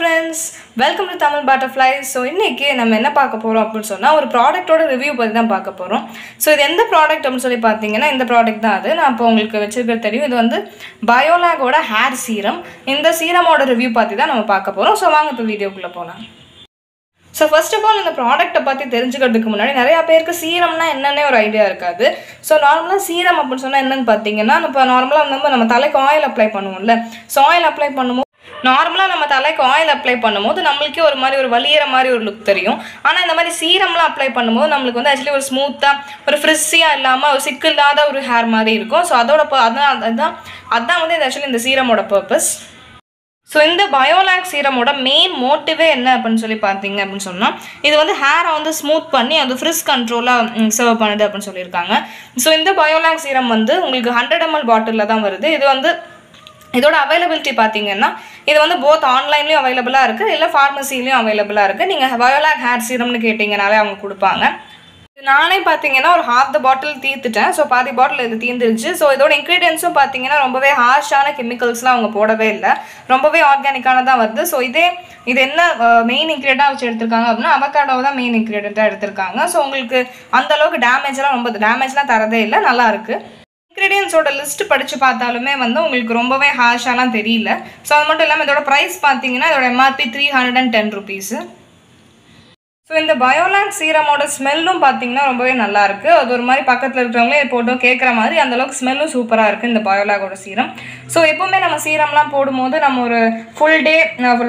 friends, welcome to Tamil Butterfly. So இன்னைக்கு நம்ம என்ன பார்க்க போறோம் அப்படினு சொன்னா ஒரு ப்ராடக்ட்டோட ரிவ்யூ பத்தி தான் பார்க்க போறோம். சோ இது எந்த ப்ராடக்ட் அப்படினு சொல்லி பாத்தீங்கன்னா இந்த ப்ராடக்ட் தான் அது. நான் இப்போ உங்களுக்கு வெச்சிருக்கிறது தெரியும். இது வந்து பயோலாகோட ஹேர் சீரம். இந்த சீரமோட ரிவ்யூ பத்தி தான் நம்ம பார்க்க போறோம். சோ வாங்க இப்போ வீடியோக்குள்ள போலாம். So first of all இந்த ப்ராடக்ட்டை பத்தி தெரிஞ்சுக்கிறதுக்கு முன்னாடி நிறைய பேருக்கு சீரம்னா என்னன்னே ஒரு ஐடியா இருக்காது. சோ நார்மலா சீரம் அப்படினு சொன்னா என்னன்னு பாத்தீங்கன்னா இப்போ நார்மலா நம்ம தலைக்கு ஆயில் அப்ளை பண்ணுவோம்ல. சோ ஆயில் அப்ளை பண்ணும்போது நார்மலா நம்ம தலைக்கு ஆயில் அப்ளை பண்ணும்போது நமக்கே ஒரு மாதிரி ஒரு வலியற மாதிரி ஒரு லுக் தெரியும். ஆனா இந்த மாதிரி சீரம்லாம் அப்ளை பண்ணும்போது நமக்கு வந்து एक्चुअली ஒரு ஸ்மூத்தா ஒரு ஃப்ரிஸியா இல்லாம ஒரு சிக்கு இல்லாத ஒரு ஹேர் மாதிரி இருக்கும். சோ அதான் வந்து एक्चुअली இந்த சீரமோட பர்பஸ். ஸோ இந்த பயோலாக் சீரமோட மெயின் மோட்டிவே என்ன அப்படின்னு சொல்லி பார்த்தீங்க அப்படின்னு சொன்னால் இது வந்து ஹேரை வந்து ஸ்மூத் பண்ணி அது ஃப்ரிஸ் கண்ட்ரோலாக சர்வ் பண்ணுது அப்படின்னு சொல்லியிருக்காங்க. ஸோ இந்த பயோலாக் சீரம் வந்து உங்களுக்கு 100 ml பாட்டிலில் தான் வருது. இது வந்து இதோட அவைலபிலிட்டி பார்த்தீங்கன்னா இது வந்து போத் ஆன்லைன்லேயும் அவைலபிளாக இருக்குது, இல்லை ஃபார்மசிலையும் அவைலபிளாக இருக்குது. நீங்கள் பயோலாக் ஹேர் சீரம்னு கேட்டிங்கனாலே அவங்க கொடுப்பாங்க. நானே பார்த்தீங்கன்னா ஒரு half the பாட்டில் தீர்த்துட்டேன். ஸோ பாதி பாட்டில் இது தீர்ந்துருச்சு. ஸோ இதோட இன்க்ரீடியன்ஸும் பார்த்தீங்கன்னா ரொம்பவே ஹார்ஷான கெமிக்கல்ஸ்லாம் அவங்க போடவே இல்லை, ரொம்பவே ஆர்கானிக்கான தான் வருது. ஸோ இது என்ன மெயின் இன்க்ரீடியண்டாக வச்சு எடுத்திருக்காங்க அப்படின்னா அவகாடோ தான் மெயின் இன்க்ரீடியண்ட்டாக எடுத்திருக்காங்க. ஸோ உங்களுக்கு அந்தளவுக்கு டேமேஜ்லாம் தரதே இல்லை, நல்லா இருக்குது. இன்க்ரீடியன்ஸோட லிஸ்ட் படித்து பார்த்தாலுமே வந்து உங்களுக்கு ரொம்பவே ஹார்ஷாலாம் தெரியல. ஸோ அது மட்டும் இல்லாமல் இதோட ப்ரைஸ் பார்த்தீங்கன்னா இதோட MRP 310 rupees. ஸோ இந்த பயோலாக் சீரமோட ஸ்மெல்லும் பார்த்தீங்கன்னா ரொம்பவே நல்லா இருக்குது. அது ஒரு மாதிரி பக்கத்தில் இருக்கிறவங்களே போட்டும் கேட்குற மாதிரி அந்தளவுக்கு ஸ்மெல்லும் சூப்பராக இருக்குது இந்த பயோலாகோட சீரம். ஸோ எப்போவுமே நம்ம சீரம்லாம் போடும்போது நம்ம ஒரு ஃபுல் டே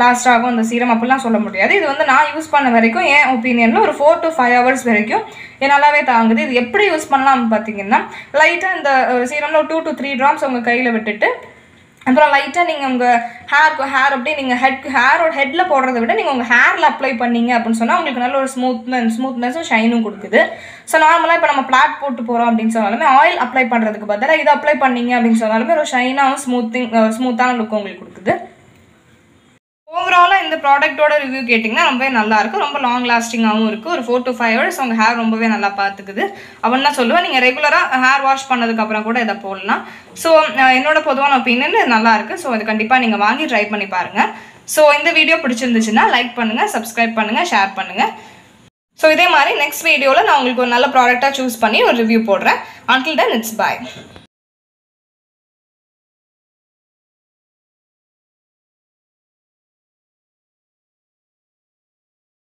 லாஸ்ட் ஆகும் அந்த சீரம் அப்படிலாம் சொல்ல முடியாது. இது வந்து நான் யூஸ் பண்ண வரைக்கும் என் ஒப்பீனியனில் ஒரு 4 to 5 hours வரைக்கும் நல்லாவே தாங்குது. இது எப்படி யூஸ் பண்ணலாம்னு பார்த்தீங்கன்னா லைட்டாக இந்த சீரமில் 2 to 3 drops உங்கள் கையில் விட்டுட்டு அப்புறம் லைட்டாக நீங்கள் உங்கள் ஹேர் அப்படியே நீங்கள் ஹெட்டில் போடுறத விட நீங்கள் உங்கள் ஹேரில் அப்ளை பண்ணீங்க அப்படின்னு சொன்னால் உங்களுக்கு நல்ல ஒரு ஸ்மூத்னஸும் ஷைனும் கொடுக்குது. ஸோ நார்மலாக இப்போ நம்ம பிளாட் போட்டு போகிறோம் அப்படின்னு சொன்னாலுமே ஆயில் அப்ளை பண்ணுறதுக்கு பதிலாக இதை அப்ளை பண்ணீங்க அப்படின்னு சொன்னாலுமே ஒரு ஷைனாகவும் ஸ்மூத்தான லுக் உங்களுக்கு கொடுக்குது. ஓவராலாக இந்த ப்ராடக்ட்டோட ரிவ்யூ கேட்டிங்கன்னா ரொம்பவே நல்லாயிருக்கு, ரொம்ப லாங் லாஸ்டிங்காகவும் இருக்குது. ஒரு 4 to 5 hours உங்கள் ஹேர் ரொம்பவே நல்லா பார்த்துக்குது அப்படின்னு தான் சொல்லுவேன். நீங்கள் ரெகுலராக ஹேர் வாஷ் பண்ணதுக்கப்புறம் கூட இதை போடலாம். ஸோ என்னோட பொதுவான ஒப்பீனியன் நல்லா இருக்குது. ஸோ இது கண்டிப்பாக நீங்கள் வாங்கி ட்ரை பண்ணி பாருங்கள். ஸோ இந்த வீடியோ பிடிச்சிருந்துச்சுன்னா லைக் பண்ணுங்கள், சப்ஸ்கிரைப் பண்ணுங்கள், ஷேர் பண்ணுங்கள். ஸோ இதே மாதிரி நெக்ஸ்ட் வீடியோவில் நான் உங்களுக்கு ஒரு நல்ல ப்ராடக்டாக சூஸ் பண்ணி ஒரு ரிவ்யூ போடுறேன். Until then, it's bye.